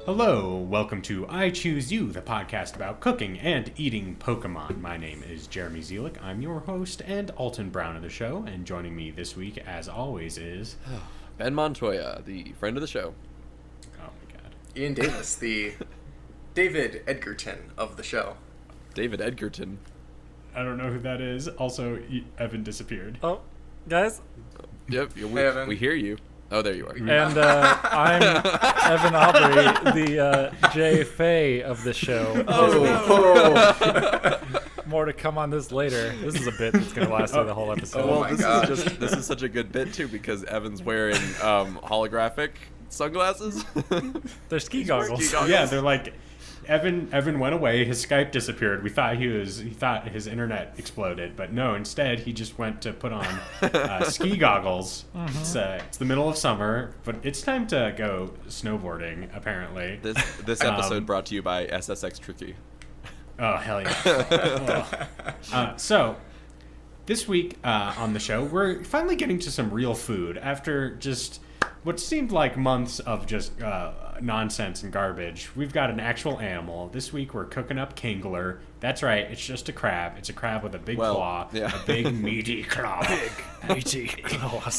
Hello, welcome to I Choose You, the podcast about cooking and eating Pokemon. My name is Jeremy Zielik. I'm your host and Alton Brown of the show, and joining me this week, as always, is... Ben Montoya, the friend of the show. Oh my god. Ian Davis, the David Edgerton of the show. David Edgerton. I don't know who that is. Also, Evan disappeared. Oh, guys. Yep, Evan. we hear you. Oh, there you are. And I'm Evan Aubrey, the Jay Faye of the show. More to come on this later. This is a bit that's going to last through the whole episode. Oh my God. This is such a good bit, too, because Evan's wearing holographic sunglasses. They're ski goggles. Yeah, they're like... Evan went away. His Skype disappeared. We thought he thought his internet exploded, but no. Instead, he just went to put on ski goggles. Mm-hmm. It's the middle of summer, but it's time to go snowboarding. Apparently, This episode brought to you by SSX Tricky. Oh hell yeah! So this week on the show, we're finally getting to some real food after just what seemed like months of just nonsense and garbage. We've got an actual animal. This week we're cooking up Kingler. That's right, it's just a crab. It's a crab with a big claw. Yeah. A big meaty claw. Meaty claws.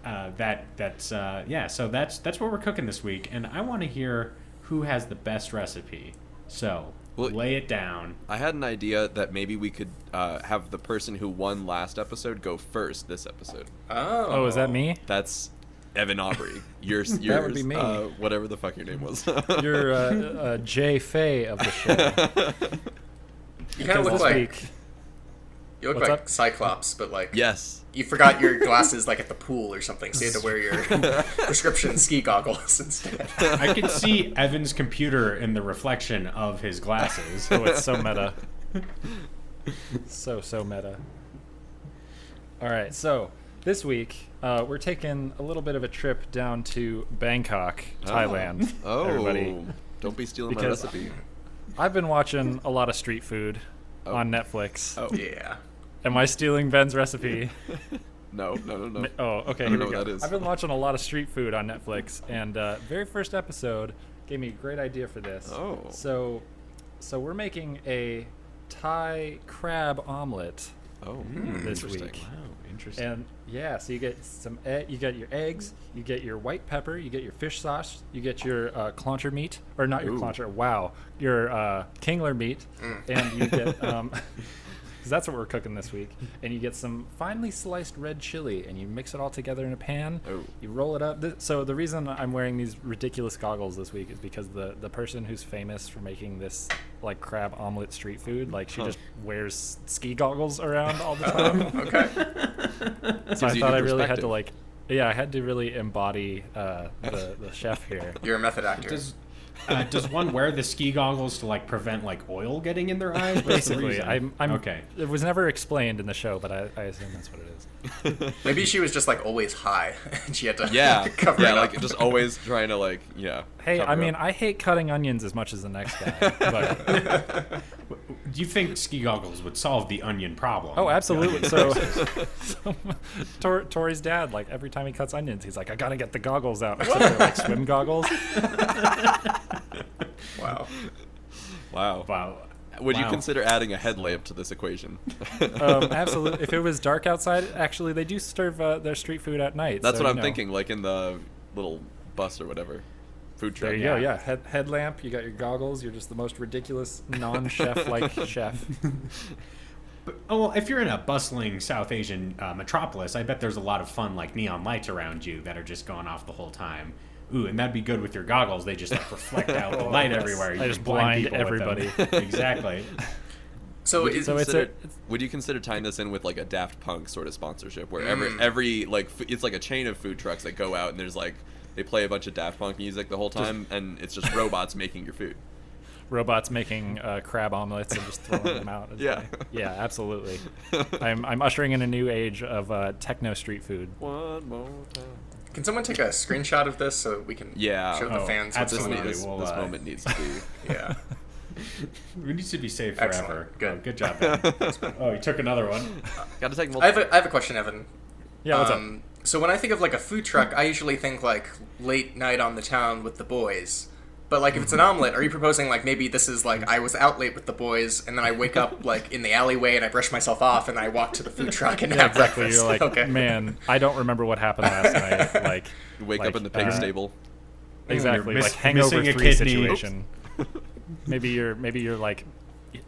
So that's what we're cooking this week, and I want to hear who has the best recipe. So lay it down. I had an idea that maybe we could have the person who won last episode go first this episode. Oh, is that me? That's Evan Aubrey. Yours. That would be me. Whatever the fuck your name was. You're Jay Faye of the show. You kind of look This like week- you look What's like up? Cyclops, but like Yes. you forgot your glasses like at the pool or something, so you had to wear your prescription ski goggles instead. I can see Evan's computer in the reflection of his glasses. Oh, it's so meta. So meta. All right, so this week we're taking a little bit of a trip down to Bangkok, Thailand. Oh. Everybody. Don't be stealing my Because- recipe. I've been watching a lot of street food on Netflix. Oh. Yeah. Am I stealing Ben's recipe? No. Oh, okay. I don't Here know we what go. that is. I've been watching a lot of street food on Netflix, and very first episode gave me a great idea for this. Oh. So we're making a Thai crab omelet. Oh, This interesting. week. Wow, interesting. And yeah, so you get you get your eggs, you get your white pepper, you get your fish sauce, you get your clauncher meat, or not your Ooh. clauncher. Wow, your Kingler meat, and you get because that's what we're cooking this week. And you get some finely sliced red chili, and you mix it all together in a pan. Oh. You roll it up. So the reason I'm wearing these ridiculous goggles this week is because the person who's famous for making this like crab omelet street food, like she just wears ski goggles around all the time. Okay. So I Gives you thought new I really had perspective. to I had to really embody the chef here. You're a method actor. Does one wear the ski goggles to like prevent like oil getting in their eyes? What's the Basically, reason? I'm okay. It was never explained in the show, but I assume that's what it is. Maybe she was just like always high, and she had to Yeah. cover yeah, it up. like just always trying to like, yeah. Hey, cover I mean, up. I hate cutting onions as much as the next guy, but Do you think ski goggles would solve the onion problem? oh, absolutely. So Tori's dad, like every time he cuts onions, he's like, I gotta get the goggles out. Except they're like swim goggles. Wow. Wow. Wow. Would you Wow. consider adding a headlamp to this equation? Absolutely. If it was dark outside, actually, they do serve their street food at night. That's so, what you I'm know. thinking, like in the little bus or whatever. Food truck. There you go. Yeah, headlamp. You got your goggles. You're just the most ridiculous non-chef like chef. But, well, if you're in a bustling South Asian metropolis, I bet there's a lot of fun like neon lights around you that are just going off the whole time. Ooh, and that'd be good with your goggles. They just like reflect out the light everywhere. I You just can blind blind people with them. Exactly. So Would you, is, So it's consider, a- would you consider tying this in with like a Daft Punk sort of sponsorship, where every like it's like a chain of food trucks that go out and there's like they play a bunch of Daft Punk music the whole time, and it's just robots making your food. Robots making crab omelets and just throwing them out. Yeah. Yeah, absolutely. I'm ushering in a new age of techno street food. One more time. can someone take a screenshot of this so we can Yeah. show the Oh, fans what's absolutely. going on? This Well, moment needs to be. Yeah. We need to be safe Excellent. forever. Good. Oh, good job, Ben. Oh, you took another one. Gotta take I multiple. have a question, Evan. Yeah, what's up? So when I think of like a food truck, I usually think like late night on the town with the boys. But like if it's an omelet, are you proposing like maybe this is like I was out late with the boys and then I wake up like in the alleyway and I brush myself off and I walk to the food truck and have Exactly. breakfast? You're like, okay. man, I don't remember what happened last night. Like, You wake up in the pig stable. Exactly, You're like Hangover missing a 3 kidney. situation. Maybe you're like,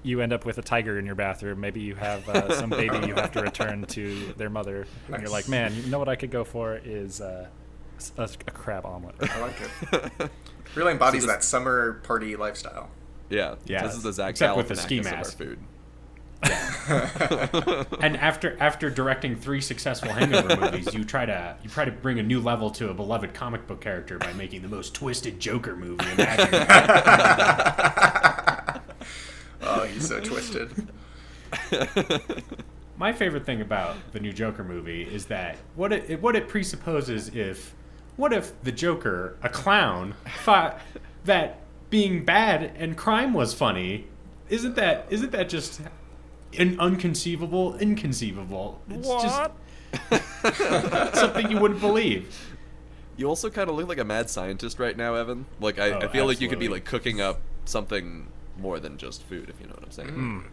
you end up with a tiger in your bathroom. Maybe you have some baby you have to return to their mother. And you're like, man, you know what I could go for is a crab omelet. I like it. Really embodies that summer party lifestyle. Yeah. Yeah. This is the Zach Except with the ski Galifianakis of our mask. food. And after directing 3 successful Hangover movies, you try to bring a new level to a beloved comic book character by making the most twisted Joker movie imaginable. Oh, he's so twisted. My favorite thing about the new Joker movie is that what it presupposes what if the Joker, a clown, thought that being bad and crime was funny? Isn't that just an inconceivable? It's What? just something you wouldn't believe. You also kind of look like a mad scientist right now, Evan. Like I feel like you could be absolutely. like cooking up something more than just food, if you know what I'm saying.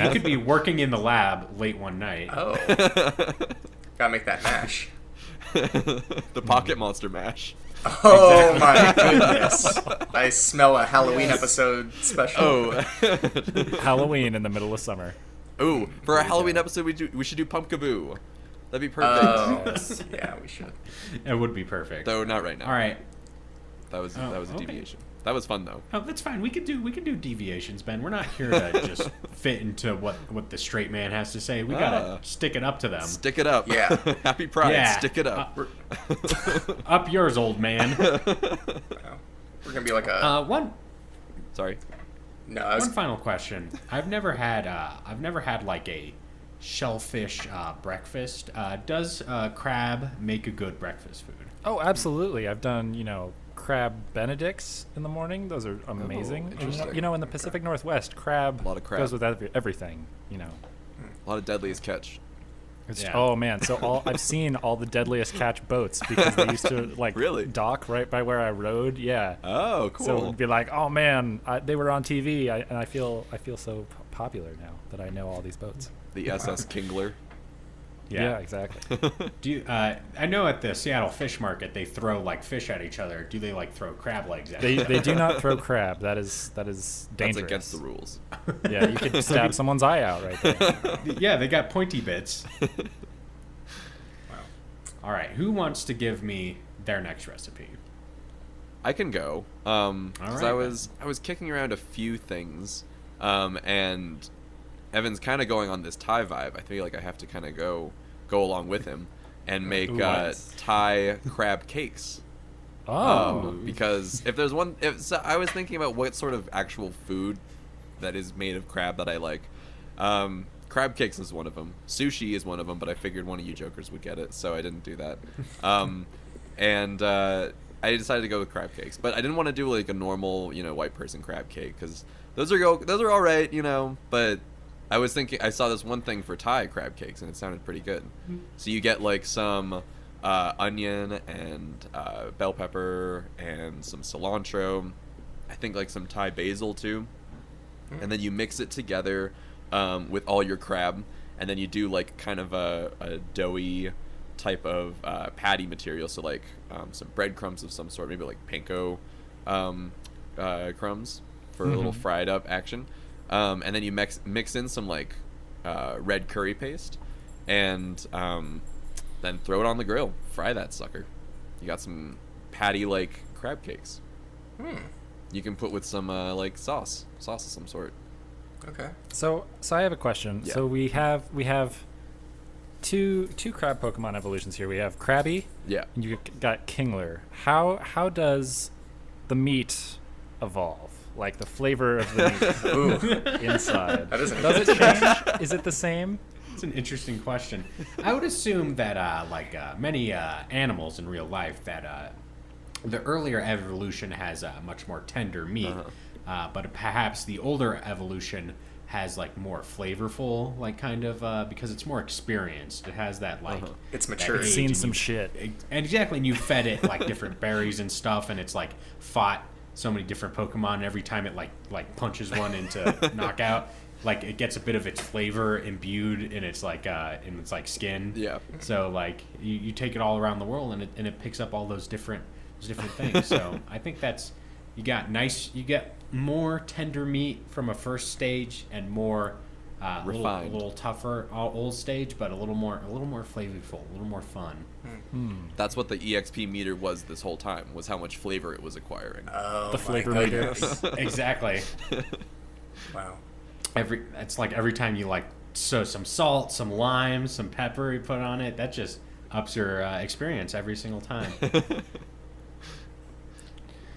You could be working in the lab late one night. Oh. Gotta make that mash. The pocket monster mash. Oh my goodness. I smell a Halloween episode special. Oh. Halloween in the middle of summer. Ooh, for a Halloween episode we should do Pumpkaboo. That'd be perfect. Oh, yeah, we should. It would be perfect. Though not right now. All right. That was a okay. deviation. That was fun though. Oh, that's fine. We can do deviations, Ben. We're not here to just fit into what the straight man has to say. We gotta stick it up to them. Stick it up. Yeah. Happy Pride. Yeah. Stick it up. Up yours, old man. We're gonna be like a. One. Sorry. No, I was. One final question. I've never had like a shellfish breakfast. Does crab make a good breakfast food? Oh, absolutely. I've done, crab benedicts in the morning. Those are amazing. And, interesting. in the Pacific Northwest, crab, A lot of crab. goes with everything, A lot of deadliest catch. Yeah. Oh man, so I've seen all the deadliest catch boats because they used to Really? dock right by where I rode. Yeah. Oh, cool. So it would be like, oh man, they were on TV, and I feel so popular now that I know all these boats. The SS Kingler. Yeah, exactly. Do you, I know at the Seattle Fish Market they throw like fish at each other. Do they like throw crab legs at each other? They do not throw crab. That is dangerous. That's against the rules. Yeah, you could stab someone's eye out right there. Yeah, they got pointy bits. Wow. All right, who wants to give me their next recipe? I can go. 'Cause right, I was kicking around a few things, and Evan's kind of going on this Thai vibe. I feel like I have to kind of go along with him and make Thai crab cakes. Oh, Because if there's one, so I was thinking about what sort of actual food that is made of crab that I like. Crab cakes is one of them. Sushi is one of them, but I figured one of you jokers would get it, so I didn't do that. And I decided to go with crab cakes, but I didn't want to do like a normal, white person crab cake because those are all right, But I was thinking, I saw this one thing for Thai crab cakes, and it sounded pretty good. So you get like some onion and bell pepper and some cilantro. I think like some Thai basil too, and then you mix it together with all your crab, and then you do like kind of a doughy type of patty material. So like some breadcrumbs of some sort, maybe like panko crumbs for a little fried up action. And then you mix in some like red curry paste, and then throw it on the grill. Fry that sucker. You got some patty like crab cakes. You can put with some like sauce of some sort. Okay. so I have a question. Yeah. So we have two crab Pokemon evolutions here. We have Krabby, Yeah. and you got Kingler. How does the meat evolve? Like the flavor of the meat inside. That is an Does it change? Is it the same? It's an interesting question. I would assume that, many animals in real life, that the earlier evolution has much more tender meat. but perhaps the older evolution has like more flavorful, like kind of because it's more experienced. It has that like It's that mature. age, Seen and some you- shit. and exactly, and you fed it like different berries and stuff, and it's like fought so many different Pokemon. And every time it like punches one into knockout, like it gets a bit of its flavor imbued in its like skin. Yeah. So like you take it all around the world, and it picks up all those different things. So I think that's you get more tender meat from a first stage and more Refined. a little tougher old stage, but a little more flavorful, a little more fun. That's what the EXP meter was this whole time, was how much flavor it was acquiring. Oh, The my flavor meter. goodness. Exactly. Wow. It's like every time you like some salt, some lime, some pepper you put on it, that just ups your experience every single time.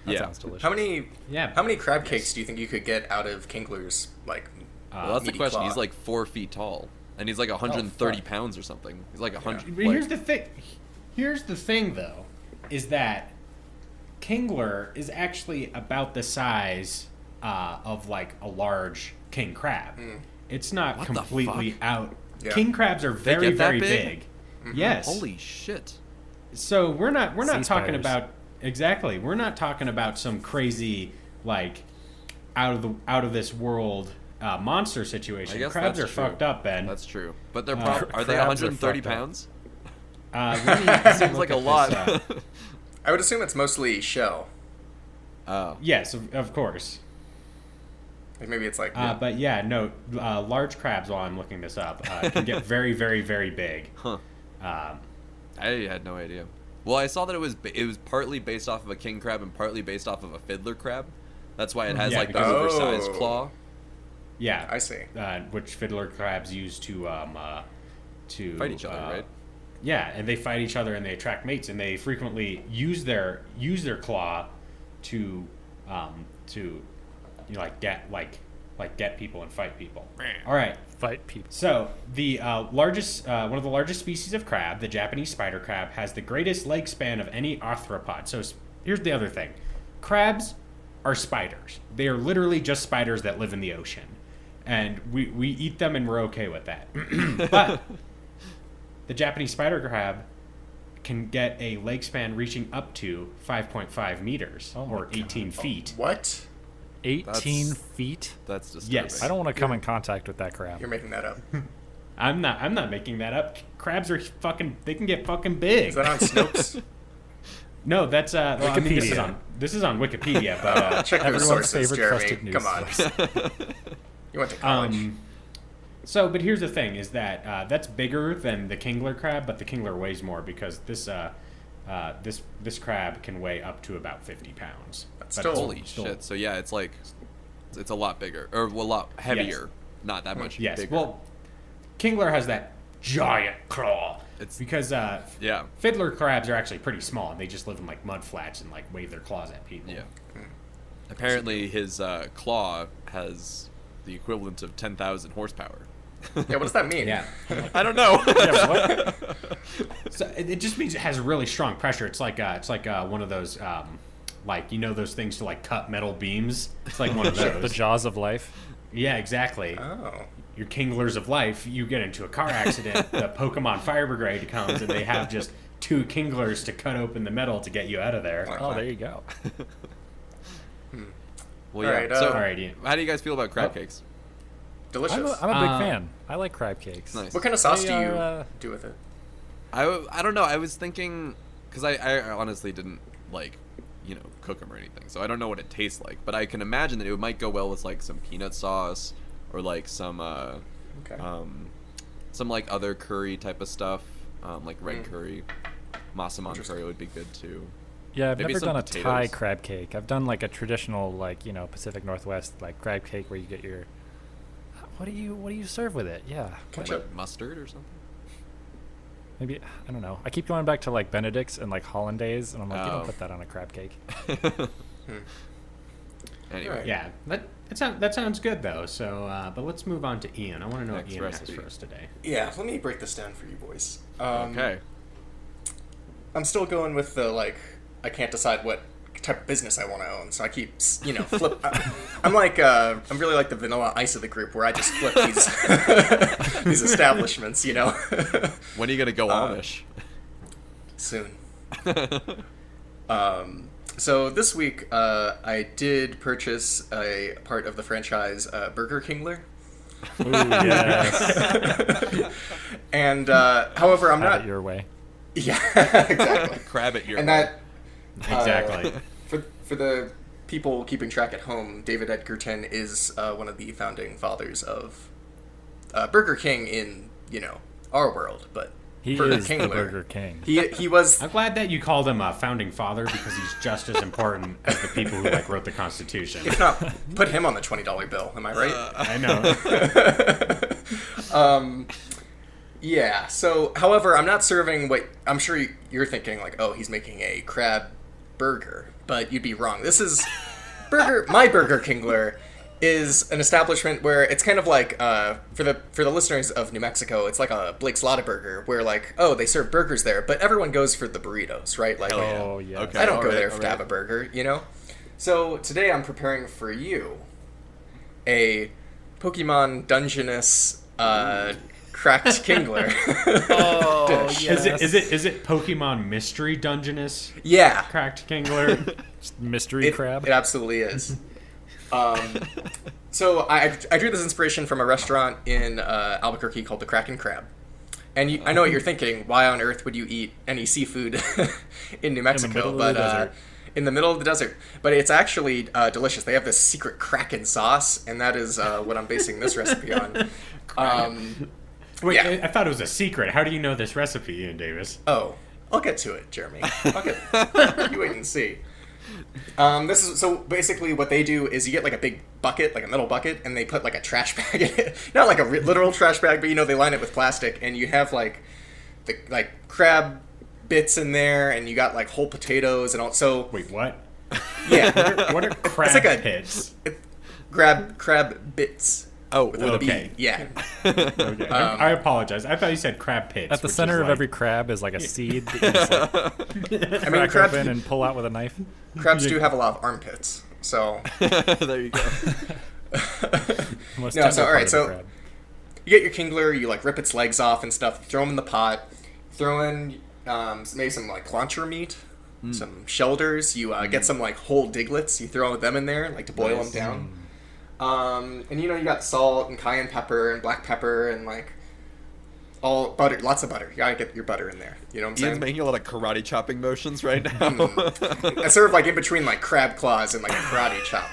That Yeah. sounds delicious. How many crab cakes do you think you could get out of Kingler's like? Well, that's the meaty question. claw? He's like 4 feet tall, and he's like 130 fuck. pounds or something. He's like 100. But here's the thing. Here's the thing, though, is that Kingler is actually about the size of like a large king crab. It's not What the completely fuck? out. Yeah. King crabs are very get that very big? big. Yes. Holy shit! So we're not Sea talking spiders. about exactly. We're not talking about some crazy like out of this world monster situation. I guess Crabs that's are true. fucked up, Ben. That's true. But they're Uh, are they crabs are 130 fucked up. pounds? Let me Seems look like a at lot. this, I would assume it's mostly shell. Oh. yes, of course. Like maybe it's like But yeah, no, large crabs, while I'm looking this up, can get very, very, very big. Huh. Um, I had no idea. Well, I saw that it was partly based off of a king crab and partly based off of a fiddler crab. That's why it has Yeah, like the because- oversized Oh. claw. yeah, I see. which fiddler crabs use to Fight each other, right? Yeah, and they fight each other and they attract mates, and they frequently use their claw to get people and fight people. All right. Fight people. So the largest, one of the largest species of crab, the Japanese spider crab, has the greatest leg span of any arthropod. So here's the other thing: crabs are spiders. They are literally just spiders that live in the ocean, and we eat them and we're okay with that. But the Japanese spider crab can get a leg span reaching up to 5.5 meters Oh my or God. 18 feet. What? 18 feet? That's disturbing. Yes. I don't want to come in contact with that crab. You're making that up. I'm not making that up. Crabs are they can get fucking big. Is that on Snopes? No, that's well, I mean, Wikipedia. this is on Wikipedia, but Check those Everyone's sources, favorite Jeremy. trusted news Come on. source. You went to college. but here's the thing: is that that's bigger than the Kingler crab, but the Kingler weighs more because this crab can weigh up to about 50 pounds. That's But still- it's Holy shit! So yeah, it's like it's a lot bigger or a lot heavier. Not that much Yes, bigger. well, Kingler has that giant claw. It's- because yeah. fiddler crabs are actually pretty small, and they just live in like mud flats and like wave their claws at people. Yeah. Apparently, his claw has the equivalent of 10,000 horsepower. Yeah, what does that mean? Yeah. I don't know. Yeah, what? So it just means it has really strong pressure. It's like one of those like, you know, those things to like cut metal beams. It's like one of The those. jaws of life. Yeah, exactly. Oh. Your Kinglers of life. You get into a car accident, the Pokemon Fire Brigade comes, and they have just 2 Kinglers to cut open the metal to get you out of there. Oh, there you go. Well, yeah. Alright, so, Alright, Ian. how do you guys feel about crab Oh. cakes? Delicious. I'm a big Uh, fan. I like crab cakes. Nice. What kind of sauce They do you are, do with it? I don't know. I was thinking because I honestly didn't like cook them or anything, so I don't know what it tastes like. But I can imagine that it might go well with like some peanut sauce or like some Okay. some like other curry type of stuff, like red curry. Masaman curry would be good too. Yeah, I've Maybe never some done a Thai potatoes. crab cake. I've done like a traditional, like, Pacific Northwest like crab cake where you get your. What do you serve with it? Yeah, Ketchup. Like mustard or something. maybe I don't know. I keep going back to like Benedict's and like hollandaise, and I'm like, you Oh. don't put that on a crab cake. Anyway, Alright. Yeah, that sounds good though. So, but let's move on to Ian. I want to know Next what Ian recipe. has for us today. Yeah, let me break this down for you boys. okay. I'm still going with the, like, I can't decide what type of business I want to own. So I keep, flip. I'm really like the Vanilla Ice of the group, where I just flip these these establishments. When are you gonna go Amish? Soon. So this week, I did purchase a part of the franchise Burger Kingler. Ooh, yes. And however, I'm Have not it your way. Yeah, exactly. Crab it your And way. that Exactly. for the people keeping track at home, David Edgerton is one of the founding fathers of Burger King in our world, but He Burger is the Kingler. Burger King. He was I'm glad that you called him a founding father because he's just as important as the people who wrote the Constitution. if not put him on the $20 bill. Am I right? I know. Yeah. So, however, I'm not serving what I'm sure you're thinking, like, oh, he's making a crab burger, but you'd be wrong. This is my Burger Kingler is an establishment where it's kind of like for the listeners of New Mexico, it's like a Blake's Lotta Burger, where like, oh, they serve burgers there, but everyone goes for the burritos, right? Like, Oh, yeah. Okay. I don't go Alright, there to have a alright. burger, So today I'm preparing for you a Pokemon Dungeness cracked Kingler. Oh, dish. yes. Is it Pokemon Mystery Dungeness Yeah, Cracked Kingler? Mystery crab. It absolutely is. So I drew this inspiration from a restaurant in Albuquerque called the Kraken Crab. And I know what you're thinking. Why on earth would you eat any seafood in New Mexico? middle of the desert. In the middle of the desert. But it's actually delicious. They have this secret Kraken sauce, and that is what I'm basing this recipe on. Wait, Yeah. I thought it was a secret. How do you know this recipe, Ian Davis? Oh, I'll get to it, Jeremy. You wait and see. This is so basically what they do is you get like a big bucket, like a metal bucket, and they put like a trash bag in it. Not like a literal trash bag, but they line it with plastic, and you have like the crab bits in there, and you got like whole potatoes and all. So Wait, what? yeah, What are crab like a- pits? crab bits. Oh, With a okay. B. Yeah. Okay. I apologize. I thought you said crab pits. At the which center is of like- every crab is like a seed that you just like I mean, crack open and pull out with a knife. crabs do have a lot of armpits, so. there you go. Most No, tender so, all part right, of so- the crab. You get your Kingler, you like rip its legs off and stuff, throw them in the pot, throw in maybe some like clauncher meat, some shelders, you get some like whole diglets, you throw them in there like to boil Nice. them down. And you got salt and cayenne pepper and black pepper and like all butter, lots of butter. You gotta get your butter in there. You know what I'm Ian's saying? making a lot of karate chopping motions right now. It's sort of like in between like crab claws and like a karate chop.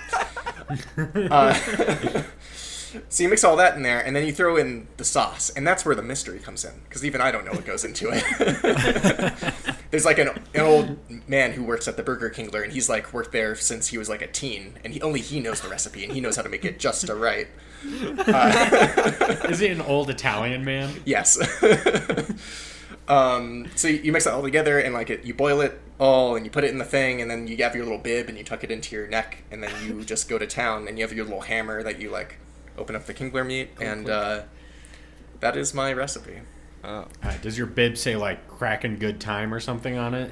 So you mix all that in there, and then you throw in the sauce, and that's where the mystery comes in, because even I don't know what goes into it. There's like an old man who works at the Burger Kingler, and he's like worked there since he was like a teen, and he knows the recipe, and he knows how to make it just right. Is it an old Italian man? Yes. So you mix it all together, and like you boil it all, and you put it in the thing, and then you have your little bib, and you tuck it into your neck, and then you just go to town, and you have your little hammer that you like open up the Kingler meat, and that is my recipe. Oh. Does your bib say like "cracking good time" or something on it?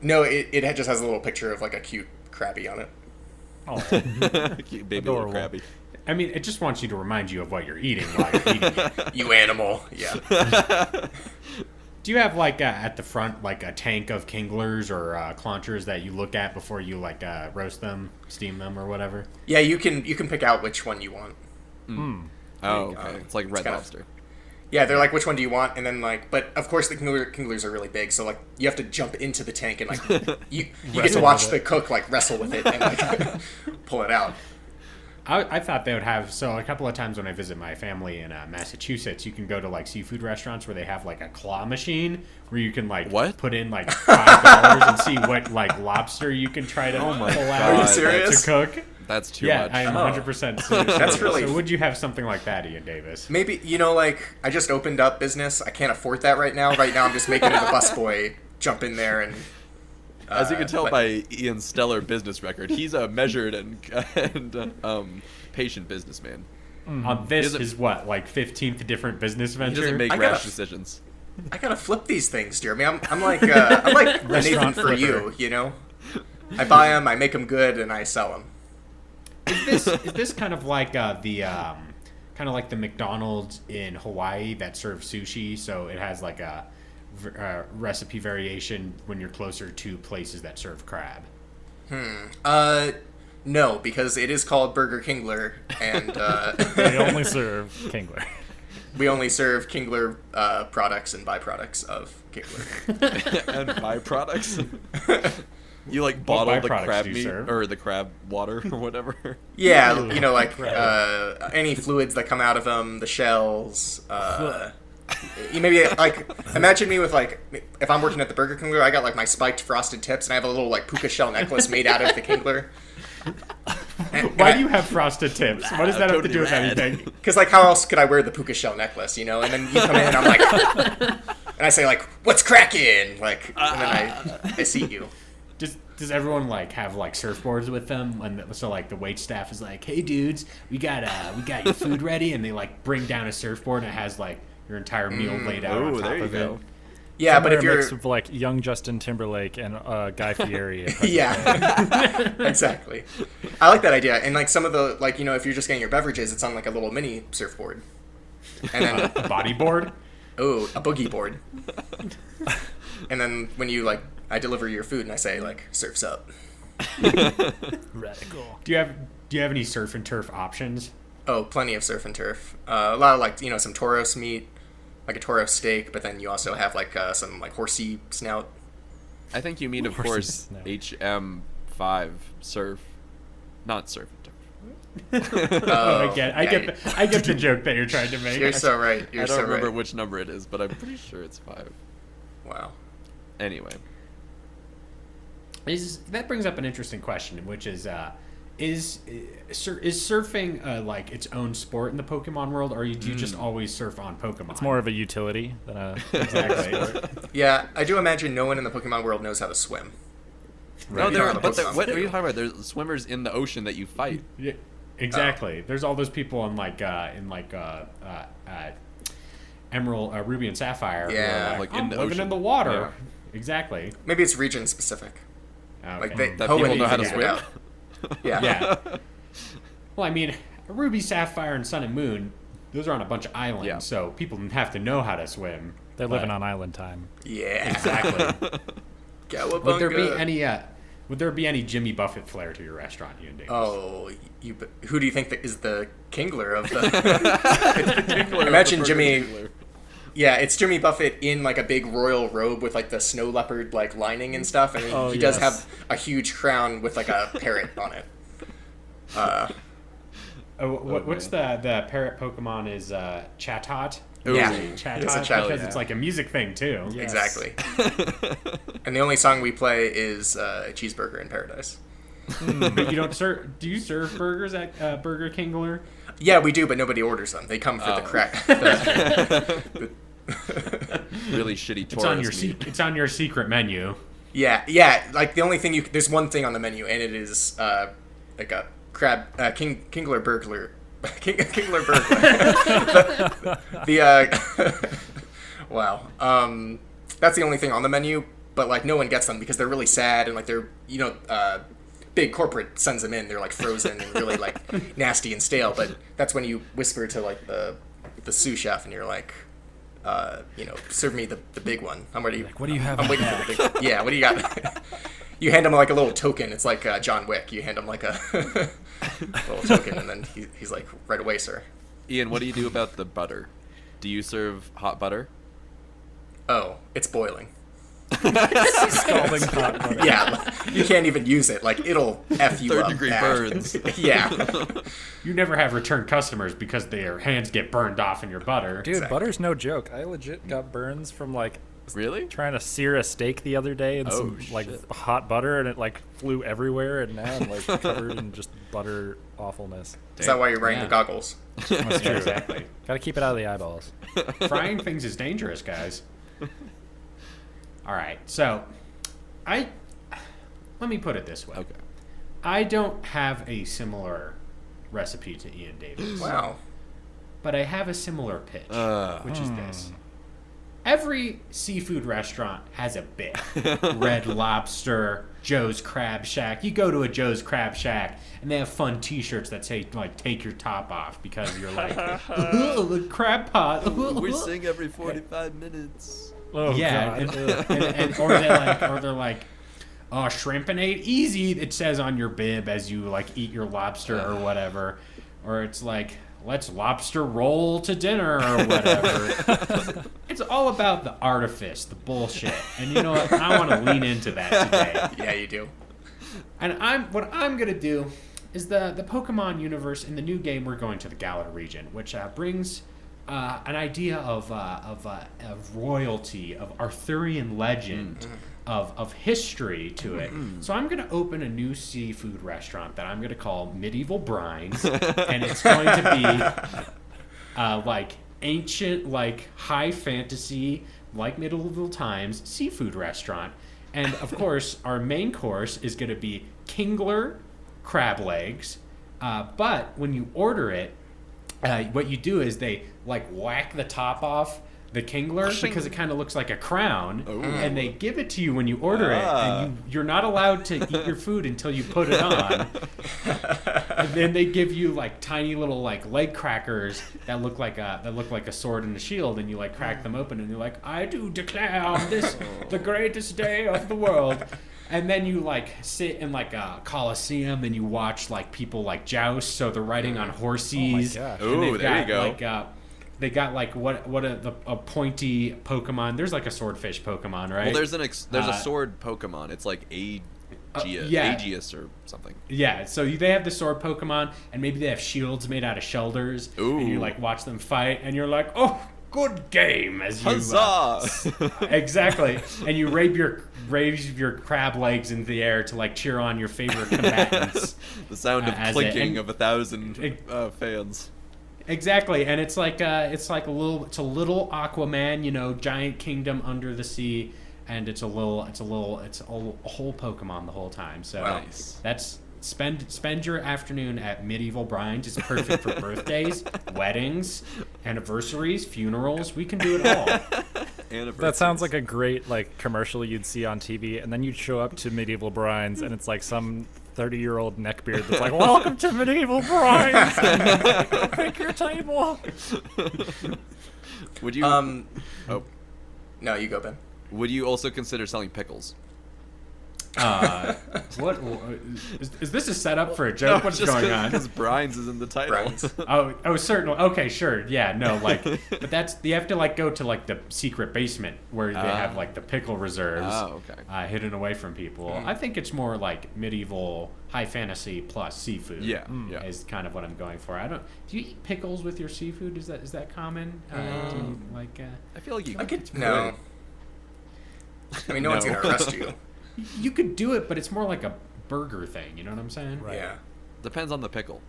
No, it just has a little picture of like a cute crabby on it. Oh, Cute baby Adorable. little crabby. I mean, it just wants you to remind you of what you're eating while you're eating it. You animal. Yeah. Do you have like at the front like a tank of Kinglers or claunchers that you look at before you like roast them, steam them, or whatever? Yeah, you can pick out which one you want. Oh, okay. It's like Red kinda- Lobster. Yeah, they're like, which one do you want? And then like, but of course the Kinglers are really big, so like you have to jump into the tank and like you get to Wrestle watch with the it. cook like wrestle with it and like pull it out. I thought they would have, so a couple of times when I visit my family in Massachusetts, you can go to like seafood restaurants where they have like a claw machine where you can like What? put in like $5 and see what like lobster you can try to Oh my pull God. out Are you serious? to cook. That's too Yeah, much. I am 100% serious. That's really- So would you have something like that, Ian Davis? Maybe like I just opened up business. I can't afford that right now. Right now I'm just making it a busboy jump in there and. As you can tell but- by Ian's stellar business record, he's a measured and patient businessman. This Is it- is what, like 15th different business He venture? doesn't make I rash gotta- decisions. I gotta flip these things, Jeremy. I'm like Nathan Restaurant for flipper. you, you know. I buy them, I make them good, and I sell them. Is this kind of like kind of like the McDonald's in Hawaii that serves sushi? So it has like a recipe variation when you're closer to places that serve crab. No, because it is called Burger Kingler, and They only serve Kingler. we only serve Kingler products and byproducts of Kingler. And byproducts. You like bottle the byproducts crab do you meat serve? or the crab water or whatever. Yeah, you know, like any fluids that come out of them, the shells. You maybe like imagine me with like if I'm working at the Burger Kingler, I got like my spiked frosted tips, and I have a little like puka shell necklace made out of the Kingler. Why do you have frosted tips? What does that have to Totally do with rad. anything? Because like how else could I wear the puka shell necklace, you know? And then you come in and I'm like, and I say like, "What's cracking?" Like, and then I seat you. Does everyone like have like surfboards with them? And so like the wait staff is like, "Hey dudes, we got your food ready," and they like bring down a surfboard and it has like your entire meal laid out on Ooh, top there you of go. it. Yeah, but if Somewhere a you're mix of like young Justin Timberlake and Guy Fieri. at present day. yeah, exactly. I like that idea. And like some of the like you know if you're just getting your beverages, it's on like a little mini surfboard, and then Bodyboard. oh, a boogie board. And then when you like, I deliver your food and I say like, "Surf's up." Radical. Do you have any surf and turf options? Oh, plenty of surf and turf. A lot of like you know some Toros meat, like a Toro steak, but then you also have like some like horsey snout. I think you mean, of Horses course, now. HM5 surf, not surf and turf. Oh, I get the joke that you're trying to make. You're so right. You're I don't so remember right. which number it is, but I'm pretty sure it's 5. Wow. Anyway, That brings up an interesting question, which is surfing like its own sport in the Pokemon world, or do you just always surf on Pokemon? It's more of a utility than a exactly. Yeah, I do imagine no one in the Pokemon world knows how to swim. no, Right. there Yeah, are. But Pokemon what are do. you talking about? There's swimmers in the ocean that you fight. Yeah, exactly. There's all those people in Emerald, Ruby, and Sapphire. Yeah. who are Like I'm in the living ocean. in the water. Yeah. Exactly. Maybe it's region specific. Okay. Like they, That Hoenn people know how to figured it swim? out. Yeah. Yeah. Well, I mean, Ruby, Sapphire, and Sun and Moon, those are on a bunch of islands, Yeah. so people have to know how to swim. they're But- living on island time. Yeah. Exactly. Cowabunga. Would there be any Jimmy Buffett flair to your restaurant, Ian Davis? Oh, who do you think that is the Kingler of the? Kingler, Imagine the Jimmy- Kingler. Yeah, it's Jimmy Buffett in like a big royal robe with like the snow leopard like lining and stuff, and he does yes. have a huge crown with like a parrot on it. What's the parrot Pokemon is Chatot? Ooh. Yeah. Chatot, It's a Chatot, because yeah. it's like a music thing too. Yes. Exactly. And the only song we play is Cheeseburger in Paradise. But you don't serve? Do you serve burgers at Burger Kingler? Yeah, we do, but nobody orders them. They come for the Oh. crack. Really shitty It's on tourist your meat. it's on your secret menu. Yeah. Like the only thing there's one thing on the menu, and it is like a crab Kingler burglar. Kingler burglar. Wow. That's the only thing on the menu, but like no one gets them because they're really sad and like they're big corporate sends them in. They're like frozen and really like nasty and stale. But that's when you whisper to like the sous chef and you're like, serve me the big one. I'm ready. Like, what do you have I'm on waiting that? for the big. Yeah, what do you got? You hand him like a little token. It's like John Wick. You hand him like a little token, and then he's like, right away, sir. Ian, what do you do about the butter? Do you serve hot butter? Oh, it's boiling. Scalding hot butter. Yeah, you can't even use it. Like it'll f you Third up. degree bad. burns. Yeah. You never have return customers because their hands get burned off in your butter. Dude, Exactly. butter's no joke. I legit got burns from like Really? trying to sear a steak the other day in Oh, some like shit. hot butter, and it like flew everywhere, and now I'm like covered in just butter awfulness. Is that why you're wearing Yeah. the goggles? That's Yeah, true. exactly. Gotta keep it out of the eyeballs. Frying things is dangerous, guys. All right, so let me put it this way. Okay. I don't have a similar recipe to Ian Davis, Wow. but I have a similar pitch, which is this. Every seafood restaurant has a bit. Red Lobster, Joe's Crab Shack. You go to a Joe's Crab Shack, and they have fun T-shirts that say like "Take your top off" because you're like, the crab pot. We sing every 45 minutes. Oh, yeah, God. or they're like, oh, shrimpinate easy. It says on your bib as you like eat your lobster or whatever, or it's like, let's lobster roll to dinner or whatever. It's all about the artifice, the bullshit, and you know what? I want to lean into that today. Yeah, you do. And what I'm gonna do is the Pokemon universe in the new game. We're going to the Galar region, which brings an idea of royalty, of Arthurian legend, of history to it. So I'm going to open a new seafood restaurant that I'm going to call Medieval Brines, and it's going to be like ancient, like high fantasy, like medieval times seafood restaurant. And of course, our main course is going to be Kingler crab legs. But when you order it, what you do is they like whack the top off the Kingler because it kind of looks like a crown, and they give it to you when you order it, and you're not allowed to eat your food until you put it on. And then they give you like tiny little like leg crackers that look like a sword and a shield, and you like crack them open, and you're like, I do declare on this the greatest day of the world. And then you like sit in like a coliseum and you watch like people like joust. So they're riding on horses. Oh my gosh. Ooh, there you go. Like, they got like a pointy Pokemon. There's like a swordfish Pokemon, right? Well, there's a sword Pokemon. It's like Aegeus or something. Yeah, so they have the sword Pokemon, and maybe they have shields made out of shoulders. Ooh. And you like watch them fight, and you're like, oh, good game, as you Huzzah! exactly, and you raise your crab legs into the air to like cheer on your favorite combatants. The sound of as clinking and- of 1,000 fans. Exactly, and it's like a little Aquaman, you know, giant kingdom under the sea, and it's a whole Pokemon the whole time. So Nice. that's spend your afternoon at Medieval Brines. It's perfect for birthdays, weddings, anniversaries, funerals. We can do it all. That sounds like a great like commercial you'd see on TV, and then you'd show up to Medieval Brines, and it's like some 30-year-old neckbeard that's like, "Welcome to Medieval Brines. Pick your table." Would you? No, you go, Ben. Would you also consider selling pickles? What is this a setup for a joke? What's going on? Because Brines is in the title. Brines. Oh, certainly. Okay, sure. Yeah, no, like, but you have to like go to like the secret basement where they have like the pickle reserves, Oh, okay. hidden away from people. I think it's more like medieval high fantasy plus seafood. Yeah, yeah. Is kind of what I'm going for. Do you eat pickles with your seafood? Is that common? Do you, like, I feel like you. I could no. I mean, no one's gonna arrest you. you could do it, but it's more like a burger thing. You know what I'm saying? Right. Yeah. Depends on the pickle.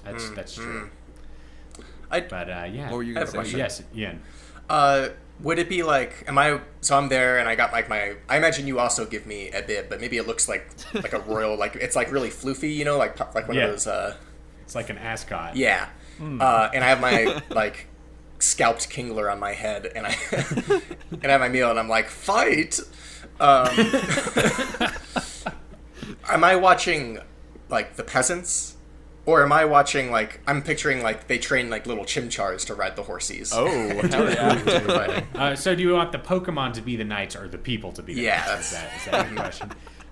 That's true. But Yeah. What were you I gonna have a say? question. Yes, Ian. would it be like, so I'm there and I got like I imagine you also give me a bib, but maybe it looks like a royal, like it's like really floofy, you know, like one Yeah. of those, It's like an ascot. yeah. And I have my like scalped Kingler on my head, and I have my meal, and I'm like, fight. Am I watching like the peasants? Or am I watching, like, I'm picturing, like, they train, like, little chimchars to ride the horses. Oh, hell yeah. So do you want the Pokemon to be the knights or the people to be the Yeah, knights? Is that the question?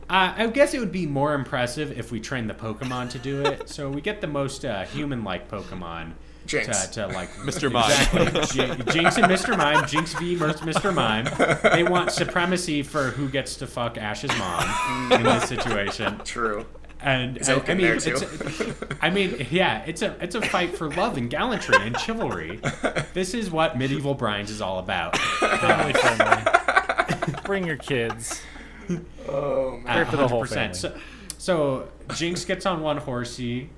I guess it would be more impressive if we trained the Pokemon to do it. So we get the most human-like Pokemon. Jinx. To like Mr. Mime. Exactly. Jinx and Mr. Mime. Jinx v. Mr. Mime. They want supremacy for who gets to fuck Ash's mom in this situation. True. And Zoke in there, too. It's a fight for love and gallantry and chivalry. This is what Medieval Brines is all about. Family friendly. Bring your kids. Oh, man. Here for the whole 100%. family. So Jinx gets on one horsey,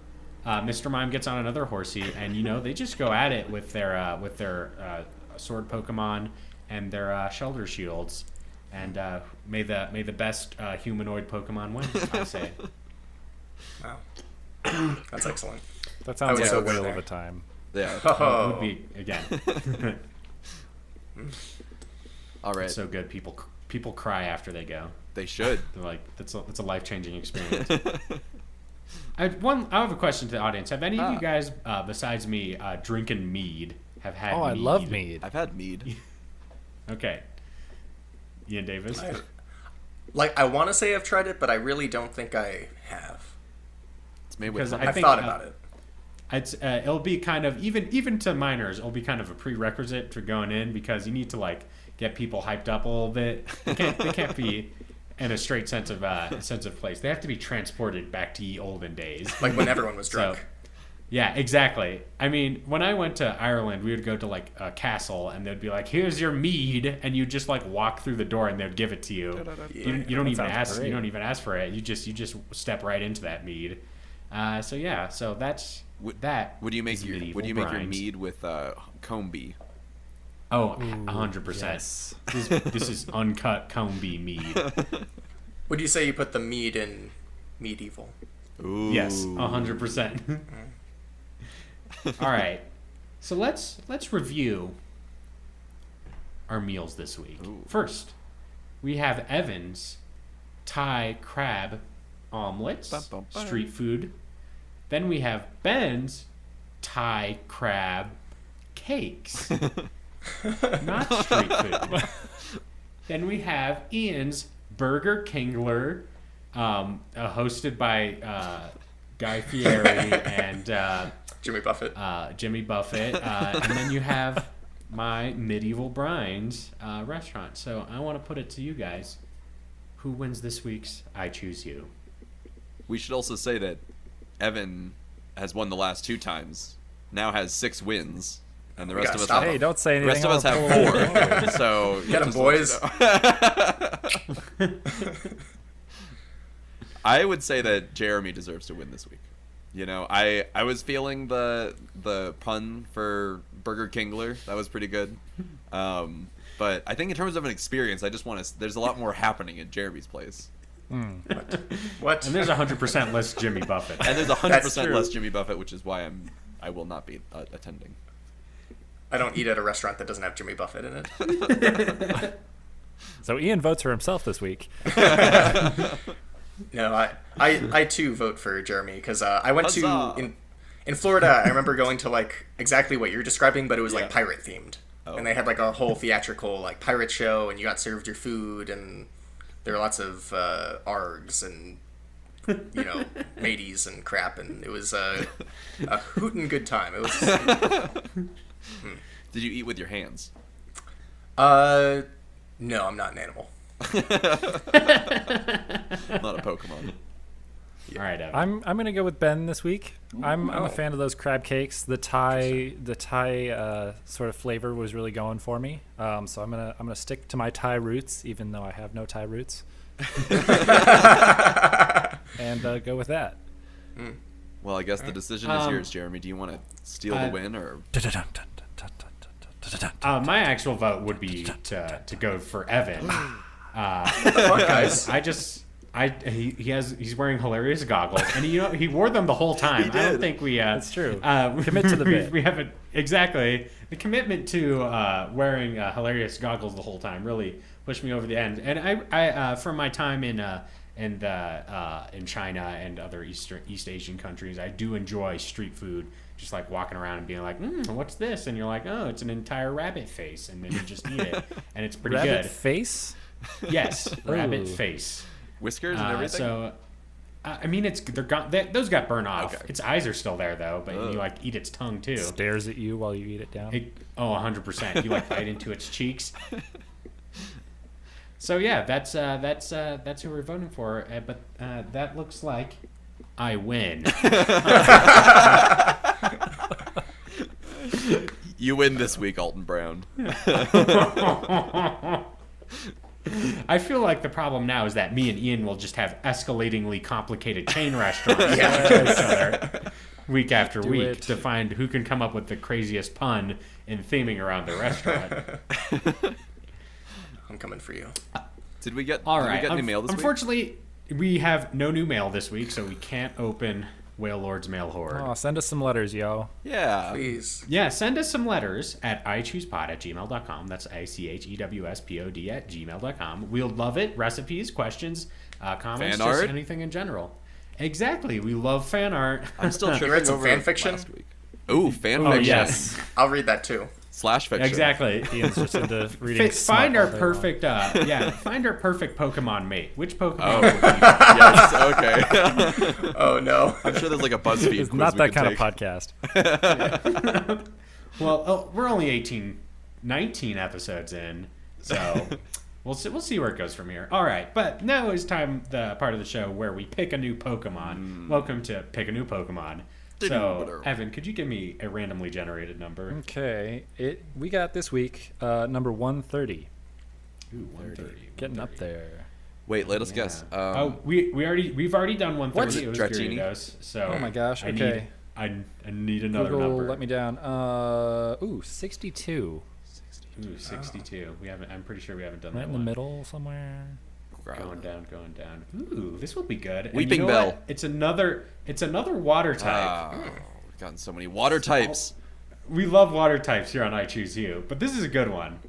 Mr. Mime gets on another horsey, and they just go at it with their sword Pokemon and their shoulder shields. And may the best humanoid Pokemon win, I say. Wow. That's excellent. That sounds I like would a so go whale there. of a time. Yeah. It Oh. would be again. All right. It's so good. People cry after they go. They should. They're like, that's a life-changing experience. I have a question to the audience. Have any of you guys, besides me, drinking mead, have had mead? I love mead. I've had mead. Okay. Ian Davis? I want to say I've tried it, but I really don't think I have. It's made Because with. I I've think, thought about it. It's it'll be kind of even to minors, it'll be kind of a prerequisite for going in because you need to like get people hyped up a little bit. They can't be in a straight sense of place. They have to be transported back to ye olden days. Like when everyone was drunk. So, yeah, exactly. I mean, when I went to Ireland, we would go to like a castle, and they'd be like, "Here's your mead," and you just like walk through the door, and they'd give it to you. Yeah. You don't even sounds ask. great. You don't even ask for it. You just step right into that mead. So that's that. Would you make is your medieval your brines. mead with combi? Oh, 100%. Yes. This is uncut combi mead. Would you say you put the mead in medieval? Ooh. Yes, 100%. All right, so let's review our meals this week. Ooh. First, we have Evan's Thai crab omelets, Bum, bum, bum. street food. Then we have Ben's Thai crab cakes, not street food. Then we have Ian's Burger Kingler, hosted by Guy Fieri and Jimmy Buffett. Jimmy Buffett. And then you have my Medieval Brines restaurant. So I want to put it to you guys. Who wins this week's I Choose You? We should also say that Evan has won the last 2 times. Now has 6 wins, and the rest of us stop have. him. Hey, don't say The anything. rest of us I'll have pull- 4. So Get 'em, just to let you know. I would say that Jeremy deserves to win this week. You know, I was feeling the pun for Burger Kingler. That was pretty good. But I think in terms of an experience, I just want to. There's a lot more happening at Jeremy's place, What? And there's 100% less Jimmy Buffett. and there's 100% That's true. less Jimmy Buffett, which is why I will not be attending. I don't eat at a restaurant that doesn't have Jimmy Buffett in it. So Ian votes for himself this week. No, I too vote for Jeremy because I went Huzzah! to in Florida. I remember going to like exactly what you're describing, but it was Yeah. like pirate themed, Oh. and they had like a whole theatrical like pirate show, and you got served your food, and there were lots of args and mateys and crap, and it was a hootin' good time. It was Did you eat with your hands? no, I'm not an animal. Not a Pokemon. All right, Evan. I'm gonna go with Ben this week. I'm a fan of those crab cakes. The Thai sort of flavor was really going for me. So I'm gonna stick to my Thai roots, even though I have no Thai roots, and go with that. Well, I guess the decision is yours, Jeremy. Do you want to steal the win or? My actual vote would be to go for Evan. Fuck, guys. He's wearing hilarious goggles, and he wore them the whole time. I don't think we. That's true. Commit to the bit. We haven't exactly the commitment to wearing hilarious goggles the whole time really pushed me over the end. And I from my time in China and other East Asian countries, I do enjoy street food. Just like walking around and being like, what's this? And you're like, oh, it's an entire rabbit face, and then you just eat it, and it's pretty Rabbit good. face. Yes, rabbit Ooh. face. Whiskers and everything? So, I mean, they're gone. Those got burned off. Okay. Its eyes are still there though, but Ugh. you like eat its tongue too. Stares at you while you eat it down. 100%. You like bite into its cheeks. So yeah, that's who we're voting for. But that looks like I win. You win this week, Alton Brown. I feel like the problem now is that me and Ian will just have escalatingly complicated chain restaurants with each other week after Do week it. to find who can come up with the craziest pun and theming around the restaurant. I'm coming for you. Did we get All did right. we get any mail this week? Unfortunately, we have no new mail this week, so we can't open Whale Lord's Mail Horde. Oh, send us some letters, yo. Yeah. Please. Yeah, send us some letters at ichoosepod@gmail.com. That's ICHEWSPOD@gmail.com. We'll love it. Recipes, questions, comments, Fan art? just anything in general. Exactly. We love fan art. I'm still tripping read some over fan fiction? last week. Ooh, fan Oh, fiction. yes. I'll read that too. Slash fiction. Exactly. Ian's just into reading. Find smut our all day perfect, find our perfect Pokemon mate. Which Pokemon Oh. would be Yes, okay. Oh no. I'm sure there's like a BuzzFeed long. It's quiz not we that could kind take. of podcast. Well, we're only 19 episodes in, so we'll see where it goes from here. All right, but now is time, the part of the show where we pick a new Pokemon. Welcome to Pick a New Pokemon. So, Evan, could you give me a randomly generated number? Okay, we got this week number 130. Ooh, 130. Getting up there. Wait, let us guess. We've already done 130. What? It was Dratini? Gyarados. So Oh my gosh, I okay. need another Google number. let me down. 62. Ooh, 62. We haven't. I'm pretty sure we haven't done Right that in the one. middle somewhere. Going down. Ooh, this will be good. And Weeping you know Bell. what? It's another water type. We've gotten so many water types. We love water types here on I Choose You, but this is a good one.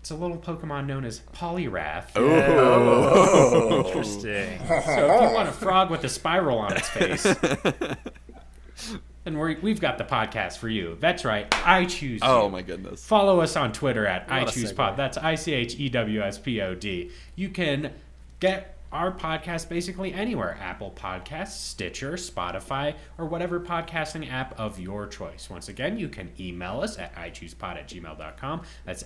It's a little Pokemon known as Poliwrath. Oh. Interesting. So if you want a frog with a spiral on its face, then we've got the podcast for you. That's right, I Choose You. Oh my goodness. Follow us on Twitter at What a iChoosePod. segue. That's ICHEWSPOD. You can get our podcast basically anywhere. Apple Podcasts, Stitcher, Spotify, or whatever podcasting app of your choice. Once again, you can email us at iChoosePod@gmail.com. That's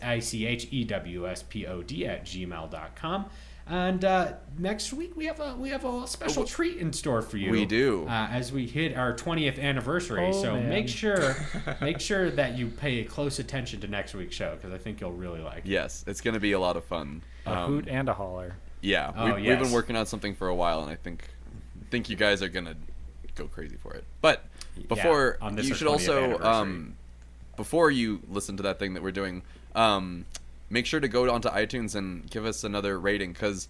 ICHEWSPOD@gmail.com. And next week we have a special treat in store for you. We do. As we hit our 20th anniversary. Oh, So man. make sure that you pay close attention to next week's show because I think you'll really like it. Yes, it's going to be a lot of fun. A hoot and a holler. Yeah, Oh, we've yes. been working on something for a while, and I think you guys are going to go crazy for it. But before, on this you our should 20th also, anniversary. before you listen to that thing that we're doing, make sure to go onto iTunes and give us another rating, because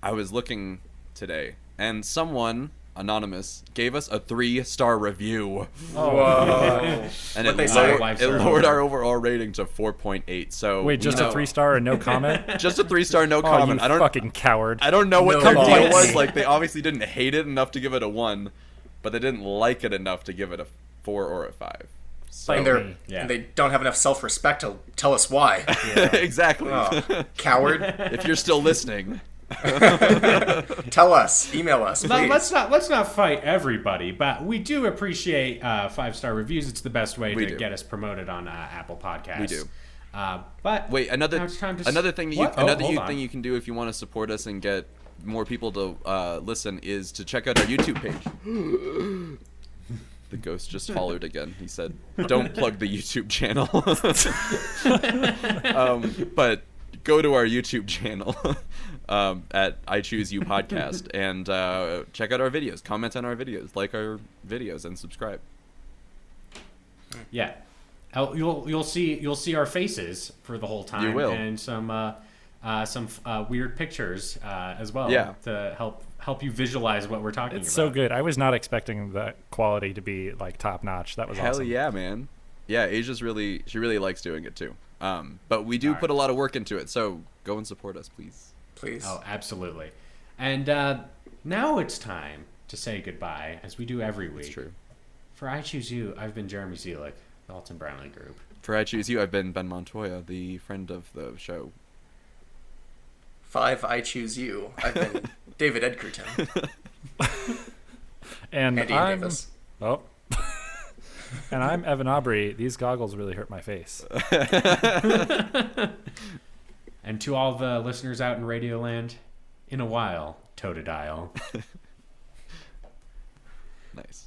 I was looking today, and someone, anonymous, gave us a 3-star review. Whoa. And What'd they it say? lowered our overall rating to 4.8. So Wait, just you a know, 3-star and no comment? just a 3-star, no Oh, comment. you I don't fucking coward. I don't know what No their deal comments. was. Like, they obviously didn't hate it enough to give it a 1, but they didn't like it enough to give it a 4 or a 5. So And, Yeah. and they don't have enough self-respect to tell us why. exactly. Oh, coward. If you're still listening, Tell us. Email us, No, please. let's not fight everybody, but we do appreciate 5-star reviews. It's the best way We to do. get us promoted on Apple Podcasts. We do. But wait, now it's time to another thing What? Oh, hold on. thing you can do if you want to support us and get more people to listen is to check out our YouTube page. The ghost just hollered again. He said, "Don't plug the YouTube channel." But go to our YouTube channel at I Choose You Podcast and check out our videos, comment on our videos, like our videos, and subscribe. Yeah, you'll see our faces for the whole time. You will. And some weird pictures as well. Yeah. To help you visualize what we're talking It's about. so good. I was not expecting that quality to be like top notch. That was Hell awesome. yeah, man. Yeah, Asia's she really likes doing it too. But we do All right. put a lot of work into it, so go and support us, please. Please. Oh, absolutely. And now it's time to say goodbye, as we do every week. It's true. For I Choose You, I've been Jeremy Zelick, the Alton Brownlee Group. For I Choose You, I've been Ben Montoya, the friend of the show. 5, I choose you. I've been David Edgerton. And And Ian I'm Davis. oh, and I'm Evan Aubrey. These goggles really hurt my face. And to all the listeners out in Radioland, in a while, Totodile. Nice.